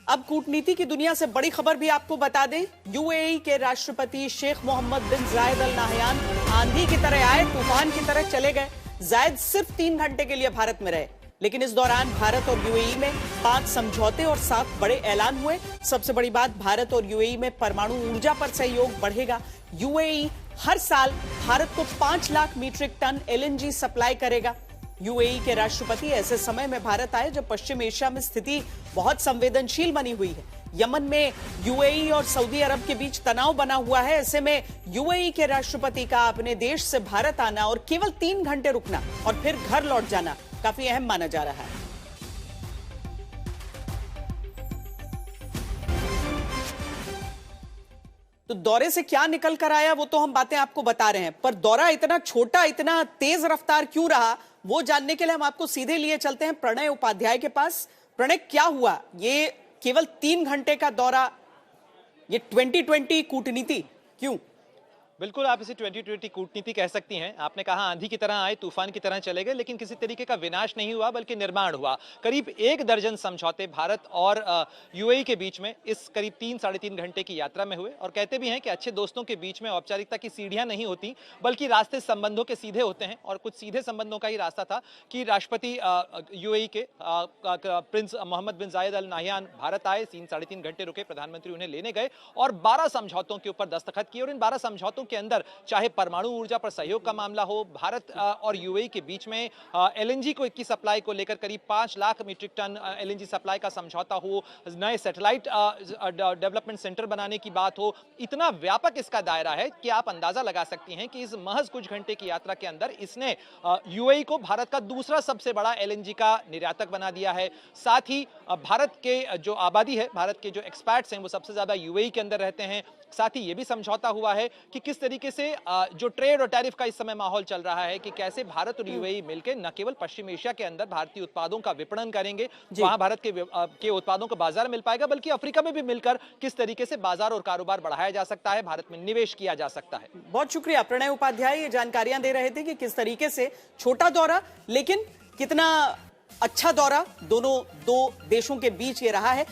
अब कूटनीति की दुनिया से बड़ी खबर भी आपको बता दें। यूएई के राष्ट्रपति शेख मोहम्मद बिन जायद अल नाहयान आंधी की तरह आए, तूफान की तरह चले गए। जायद सिर्फ 3 घंटे के लिए भारत में रहे, लेकिन इस दौरान भारत और यूएई में 5 समझौते और 7 बड़े ऐलान हुए। सबसे बड़ी बात, भारत और यूएई में परमाणु ऊर्जा पर सहयोग बढ़ेगा। यूएई हर साल भारत को 5 lakh metric ton LNG supply करेगा। यूएई के राष्ट्रपति ऐसे समय में भारत आए जब पश्चिम एशिया में स्थिति बहुत संवेदनशील बनी हुई है। यमन में यूएई और सऊदी अरब के बीच तनाव बना हुआ है। ऐसे में यूएई के राष्ट्रपति का अपने देश से भारत आना और केवल 3 घंटे रुकना और फिर घर लौट जाना काफी अहम माना जा रहा है। तो दौरे से क्या निकल कर आया वो तो हम बातें आपको बता रहे हैं, पर दौरा इतना छोटा, इतना तेज रफ्तार क्यों रहा, वो जानने के लिए हम आपको सीधे लिए चलते हैं प्रणय उपाध्याय के पास। प्रणय, क्या हुआ? ये केवल 3 घंटे का दौरा, ये 2020 कूटनीति क्यों? बिल्कुल, आप इसे 2020 कूटनीति कह सकती हैं। आपने कहा आंधी की तरह आए, तूफान की तरह चले गए, लेकिन किसी तरीके का विनाश नहीं हुआ बल्कि निर्माण हुआ। करीब 1 दर्जन समझौते भारत और यूएई के बीच में इस करीब 3 साढ़े 3 घंटे की यात्रा में हुए। और कहते भी हैं कि अच्छे दोस्तों के बीच में औपचारिकता की सीढ़ियां नहीं होती, बल्कि रास्ते संबंधों के सीधे होते हैं। और कुछ सीधे संबंधों का ही रास्ता था कि राष्ट्रपति यूएई के प्रिंस मोहम्मद बिन जायद अल नाहयान भारत आए, 3 साढ़े 3 घंटे रुके, प्रधानमंत्री उन्हें लेने गए और 12 समझौतों के ऊपर दस्तखत किए। और इन 12 समझौतों के अंदर चाहे परमाणु ऊर्जा पर सहयोग का मामला हो, भारत और यूएई के बीच में एलएनजी की सप्लाई को लेकर करीब 5 lakh metric ton LNG supply का समझौता हो, नए सैटेलाइट डेवलपमेंट सेंटर बनाने की बात हो, इतना व्यापक इसका दायरा है कि आप अंदाजा लगा सकती हैं कि इस महज कुछ घंटे की यात्रा के अंदर इसने यूएई को भारत का दूसरा सबसे बड़ा एलएनजी का निर्यातक बना दिया है। साथ ही भारत के जो आबादी है, भारत के जो एक्सपर्ट्स हैं, वो सबसे ज्यादा यूएई के अंदर रहते हैं। साथ ही ये भी समझौता हुआ है कि किस तरीके से जो ट्रेड और टैरिफ का इस समय माहौल चल रहा है कि कैसे भारत और यूएई मिलकर न केवल पश्चिम एशिया के अंदर भारतीय उत्पादों का विपणन करेंगे, वहां भारत के उत्पादों को बाजार मिल पाएगा, बल्कि अफ्रीका में भी मिलकर किस तरीके से बाजार और कारोबार बढ़ाया जा सकता है, भारत में निवेश किया जा सकता है। बहुत शुक्रिया प्रणय उपाध्याय, ये जानकारियां दे रहे थे कि किस तरीके से छोटा दौरा लेकिन कितना अच्छा दो देशों के बीच ये रहा है।